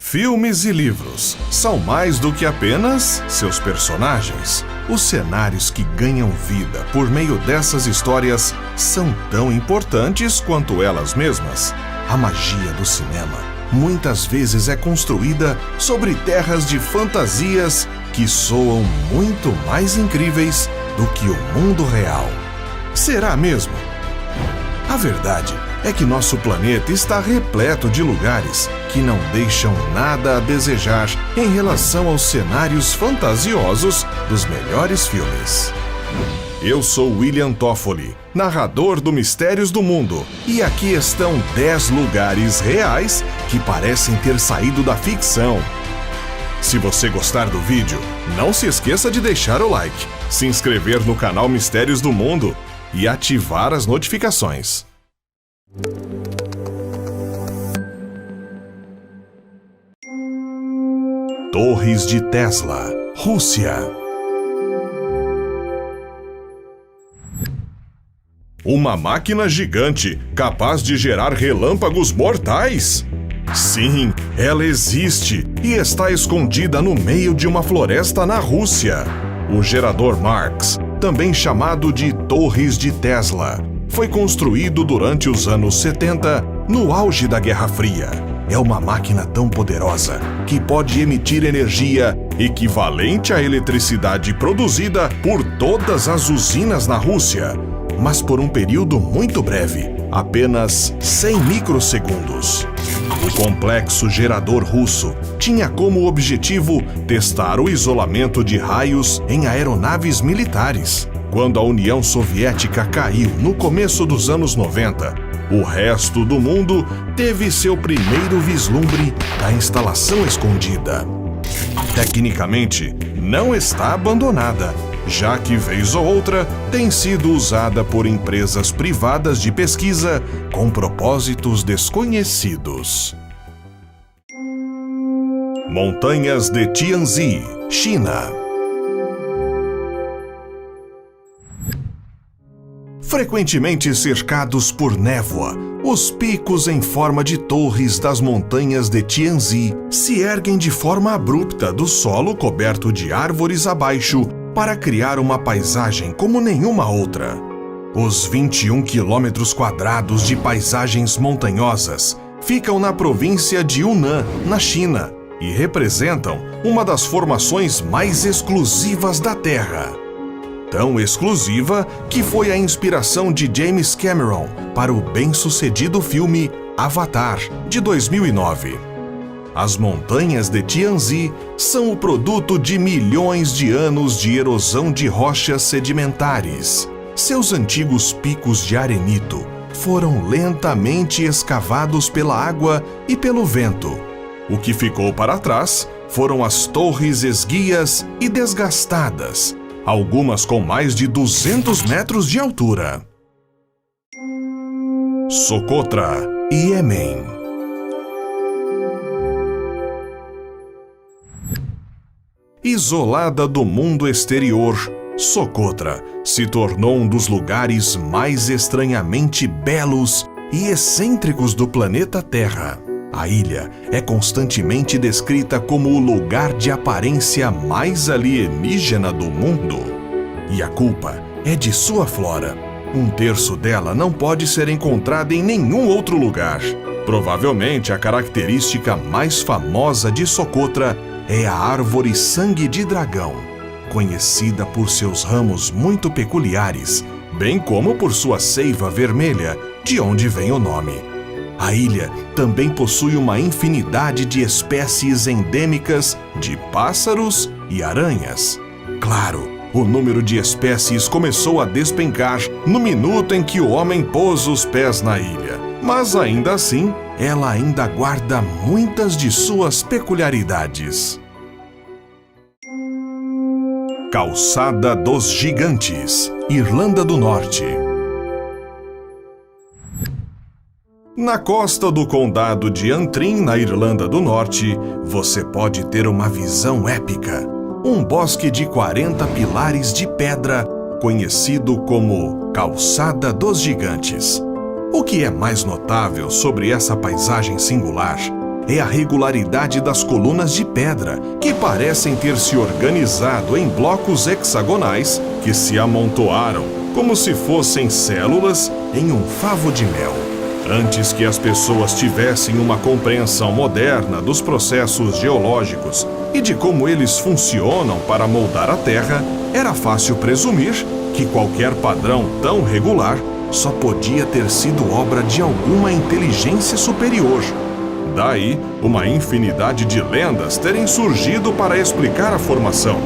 Filmes e livros são mais do que apenas seus personagens. Os cenários que ganham vida por meio dessas histórias são tão importantes quanto elas mesmas. A magia do cinema muitas vezes é construída sobre terras de fantasias que soam muito mais incríveis do que o mundo real. Será mesmo? A verdade é que nosso planeta está repleto de lugares que não deixam nada a desejar em relação aos cenários fantasiosos dos melhores filmes. Eu sou William Toffoli, narrador do Mistérios do Mundo, e aqui estão 10 lugares reais que parecem ter saído da ficção. Se você gostar do vídeo, não se esqueça de deixar o like, se inscrever no canal Mistérios do Mundo e ativar as notificações. Torres de Tesla, Rússia. Uma máquina gigante capaz de gerar relâmpagos mortais? Sim, ela existe e está escondida no meio de uma floresta na Rússia. O gerador Marks, também chamado de Torres de Tesla, foi construído durante os anos 70, no auge da Guerra Fria. É uma máquina tão poderosa que pode emitir energia equivalente à eletricidade produzida por todas as usinas na Rússia, mas por um período muito breve, apenas 100 microsegundos. O complexo gerador russo tinha como objetivo testar o isolamento de raios em aeronaves militares. Quando a União Soviética caiu no começo dos anos 90, o resto do mundo teve seu primeiro vislumbre da instalação escondida. Tecnicamente, não está abandonada, já que vez ou outra tem sido usada por empresas privadas de pesquisa com propósitos desconhecidos. Montanhas de Tianzi, China. Frequentemente cercados por névoa, os picos em forma de torres das montanhas de Tianzi se erguem de forma abrupta do solo coberto de árvores abaixo para criar uma paisagem como nenhuma outra. Os 21 quilômetros quadrados de paisagens montanhosas ficam na província de Yunnan, na China, e representam uma das formações mais exclusivas da Terra. Tão exclusiva que foi a inspiração de James Cameron para o bem-sucedido filme Avatar, de 2009. As montanhas de Tianzi são o produto de milhões de anos de erosão de rochas sedimentares. Seus antigos picos de arenito foram lentamente escavados pela água e pelo vento. O que ficou para trás foram as torres esguias e desgastadas, algumas com mais de 200 metros de altura. Socotra, Iêmen. Isolada do mundo exterior, Socotra se tornou um dos lugares mais estranhamente belos e excêntricos do planeta Terra. A ilha é constantemente descrita como o lugar de aparência mais alienígena do mundo. E a culpa é de sua flora. 1/3 dela não pode ser encontrada em nenhum outro lugar. Provavelmente a característica mais famosa de Socotra é a árvore sangue de dragão, conhecida por seus ramos muito peculiares, bem como por sua seiva vermelha, de onde vem o nome. A ilha também possui uma infinidade de espécies endêmicas de pássaros e aranhas. Claro, o número de espécies começou a despencar no minuto em que o homem pôs os pés na ilha, mas ainda assim, ela ainda guarda muitas de suas peculiaridades. Calçada dos Gigantes, Irlanda do Norte. Na costa do condado de Antrim, na Irlanda do Norte, você pode ter uma visão épica. Um bosque de 40 pilares de pedra, conhecido como Calçada dos Gigantes. O que é mais notável sobre essa paisagem singular é a regularidade das colunas de pedra, que parecem ter se organizado em blocos hexagonais que se amontoaram como se fossem células em um favo de mel. Antes que as pessoas tivessem uma compreensão moderna dos processos geológicos e de como eles funcionam para moldar a Terra, era fácil presumir que qualquer padrão tão regular só podia ter sido obra de alguma inteligência superior. Daí, uma infinidade de lendas terem surgido para explicar a formação.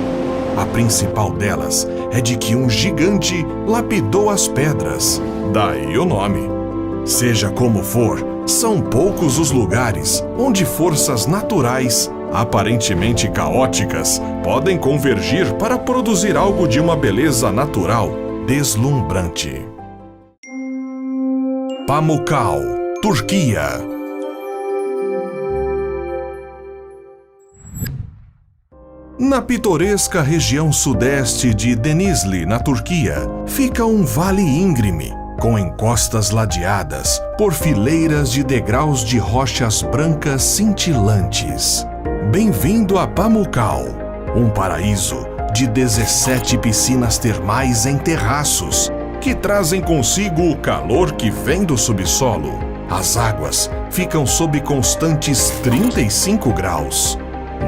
A principal delas é de que um gigante lapidou as pedras, daí o nome. Seja como for, são poucos os lugares onde forças naturais, aparentemente caóticas, podem convergir para produzir algo de uma beleza natural deslumbrante. Pamukkale, Turquia. Na pitoresca região sudeste de Denizli, na Turquia, fica um vale íngreme, com encostas ladeadas por fileiras de degraus de rochas brancas cintilantes. Bem-vindo a Pamukkale, um paraíso de 17 piscinas termais em terraços, que trazem consigo o calor que vem do subsolo. As águas ficam sob constantes 35 graus.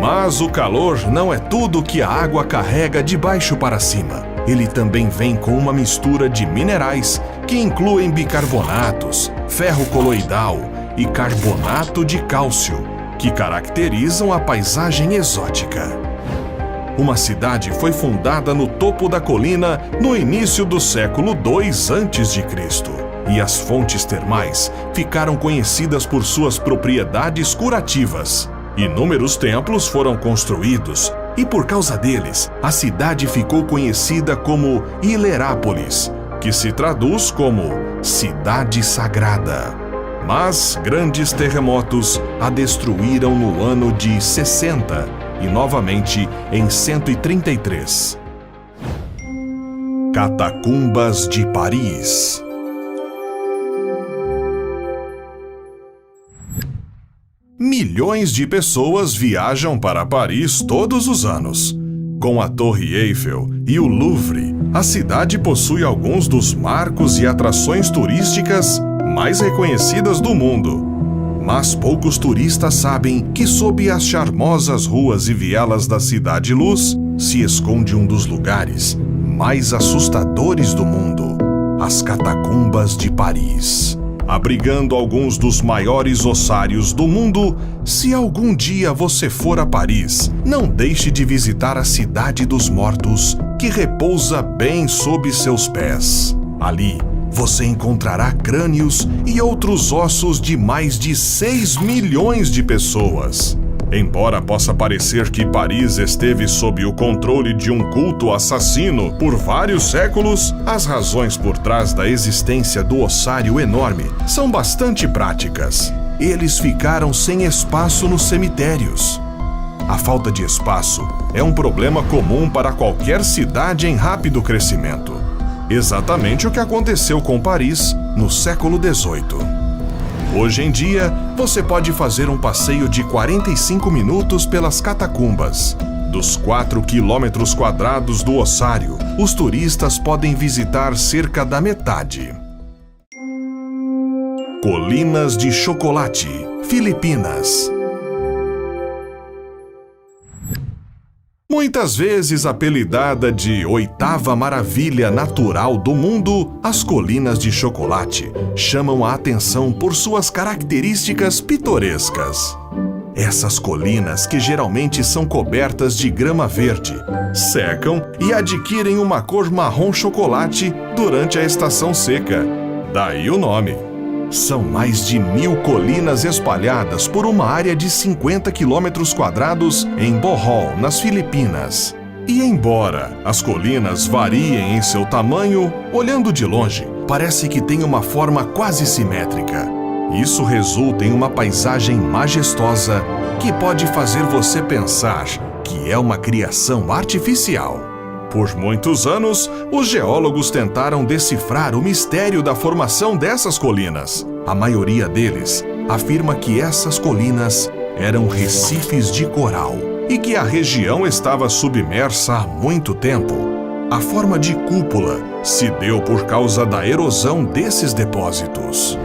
Mas o calor não é tudo que a água carrega de baixo para cima. Ele também vem com uma mistura de minerais que incluem bicarbonatos, ferro coloidal e carbonato de cálcio, que caracterizam a paisagem exótica. Uma cidade foi fundada no topo da colina no início do século II a.C., e as fontes termais ficaram conhecidas por suas propriedades curativas. Inúmeros templos foram construídos e, por causa deles, a cidade ficou conhecida como Hilerápolis, que se traduz como Cidade Sagrada. Mas grandes terremotos a destruíram no ano de 60 e novamente em 133. Catacumbas de Paris. Milhões de pessoas viajam para Paris todos os anos. Com a Torre Eiffel e o Louvre, a cidade possui alguns dos marcos e atrações turísticas mais reconhecidas do mundo. Mas poucos turistas sabem que sob as charmosas ruas e vielas da Cidade Luz se esconde um dos lugares mais assustadores do mundo: as Catacumbas de Paris. Abrigando alguns dos maiores ossários do mundo, se algum dia você for a Paris, não deixe de visitar a Cidade dos Mortos, que repousa bem sob seus pés. Ali, você encontrará crânios e outros ossos de mais de 6 milhões de pessoas. Embora possa parecer que Paris esteve sob o controle de um culto assassino por vários séculos, as razões por trás da existência do ossário enorme são bastante práticas. Eles ficaram sem espaço nos cemitérios. A falta de espaço é um problema comum para qualquer cidade em rápido crescimento. Exatamente o que aconteceu com Paris no século XVIII. Hoje em dia, você pode fazer um passeio de 45 minutos pelas catacumbas. Dos 4 quilômetros quadrados do ossário, os turistas podem visitar cerca da metade. Colinas de Chocolate, Filipinas. Muitas vezes apelidada de oitava maravilha natural do mundo, as colinas de chocolate chamam a atenção por suas características pitorescas. Essas colinas, que geralmente são cobertas de grama verde, secam e adquirem uma cor marrom chocolate durante a estação seca. Daí o nome. São mais de 1.000 colinas espalhadas por uma área de 50 quilômetros quadrados em Bohol, nas Filipinas. E embora as colinas variem em seu tamanho, olhando de longe, parece que tem uma forma quase simétrica. Isso resulta em uma paisagem majestosa que pode fazer você pensar que é uma criação artificial. Por muitos anos, os geólogos tentaram decifrar o mistério da formação dessas colinas. A maioria deles afirma que essas colinas eram recifes de coral e que a região estava submersa há muito tempo. A forma de cúpula se deu por causa da erosão desses depósitos.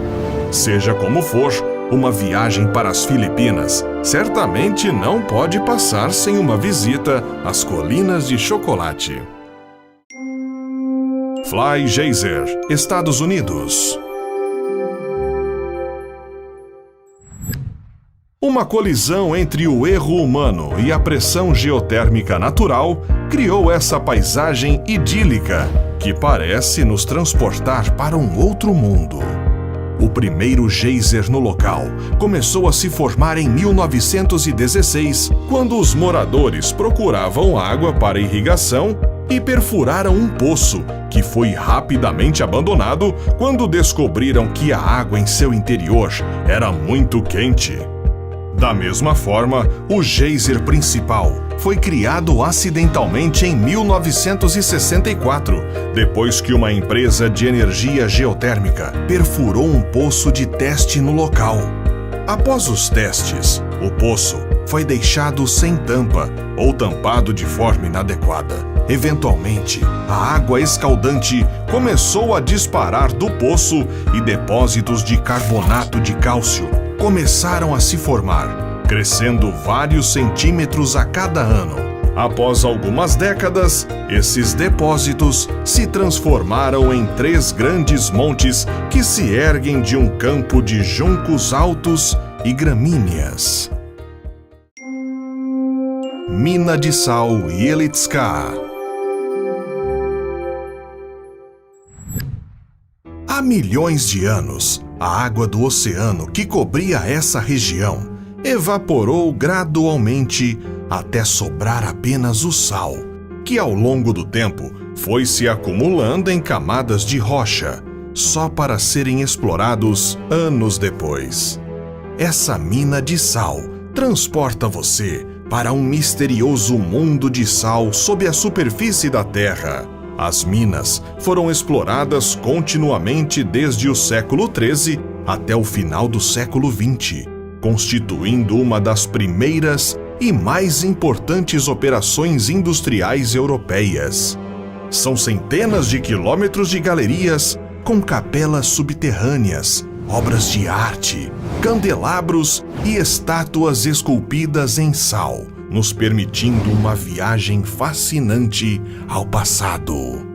Seja como for, uma viagem para as Filipinas certamente não pode passar sem uma visita às Colinas de Chocolate. Fly Geyser, Estados Unidos. Uma colisão entre o erro humano e a pressão geotérmica natural criou essa paisagem idílica que parece nos transportar para um outro mundo. O primeiro geyser no local começou a se formar em 1916, quando os moradores procuravam água para irrigação e perfuraram um poço, que foi rapidamente abandonado quando descobriram que a água em seu interior era muito quente. Da mesma forma, o geyser principal foi criado acidentalmente em 1964, depois que uma empresa de energia geotérmica perfurou um poço de teste no local. Após os testes, o poço foi deixado sem tampa ou tampado de forma inadequada. Eventualmente, a água escaldante começou a disparar do poço e depósitos de carbonato de cálcio começaram a se formar, crescendo vários centímetros a cada ano. Após algumas décadas, esses depósitos se transformaram em 3 grandes montes que se erguem de um campo de juncos altos e gramíneas. Mina de Sal Yelitska. Há milhões de anos, a água do oceano que cobria essa região evaporou gradualmente até sobrar apenas o sal, que ao longo do tempo foi se acumulando em camadas de rocha, só para serem explorados anos depois. Essa mina de sal transporta você para um misterioso mundo de sal sob a superfície da Terra. As minas foram exploradas continuamente desde o século XIII até o final do século XX, constituindo uma das primeiras e mais importantes operações industriais europeias. São centenas de quilômetros de galerias com capelas subterrâneas, obras de arte, candelabros e estátuas esculpidas em sal, nos permitindo uma viagem fascinante ao passado.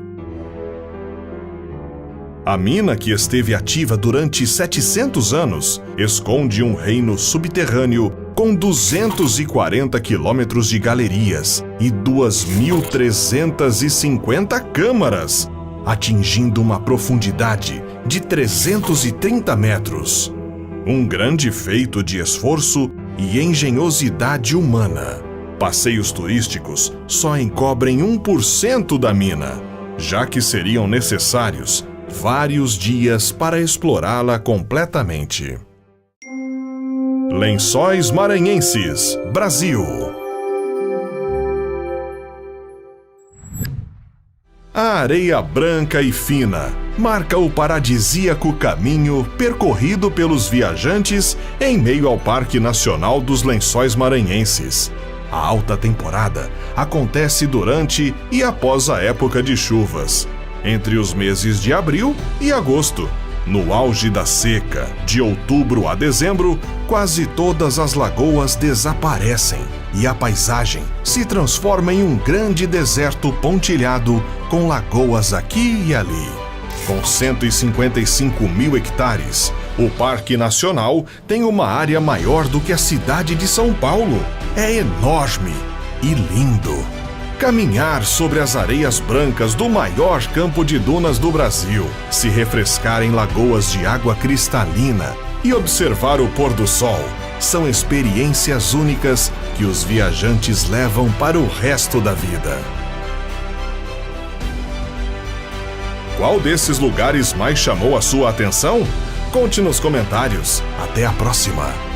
A mina, que esteve ativa durante 700 anos, esconde um reino subterrâneo com 240 quilômetros de galerias e 2.350 câmaras, atingindo uma profundidade de 330 metros. Um grande feito de esforço e engenhosidade humana. Passeios turísticos só encobrem 1% da mina, já que seriam necessários vários dias para explorá-la completamente. Lençóis Maranhenses, Brasil. A areia branca e fina marca o paradisíaco caminho percorrido pelos viajantes em meio ao Parque Nacional dos Lençóis Maranhenses. A alta temporada acontece durante e após a época de chuvas, entre os meses de abril e agosto. No auge da seca, de outubro a dezembro, quase todas as lagoas desaparecem e a paisagem se transforma em um grande deserto pontilhado com lagoas aqui e ali. Com 155 mil hectares, o Parque Nacional tem uma área maior do que a cidade de São Paulo. É enorme e lindo. Caminhar sobre as areias brancas do maior campo de dunas do Brasil, se refrescar em lagoas de água cristalina e observar o pôr do sol são experiências únicas que os viajantes levam para o resto da vida. Qual desses lugares mais chamou a sua atenção? Conte nos comentários. Até a próxima!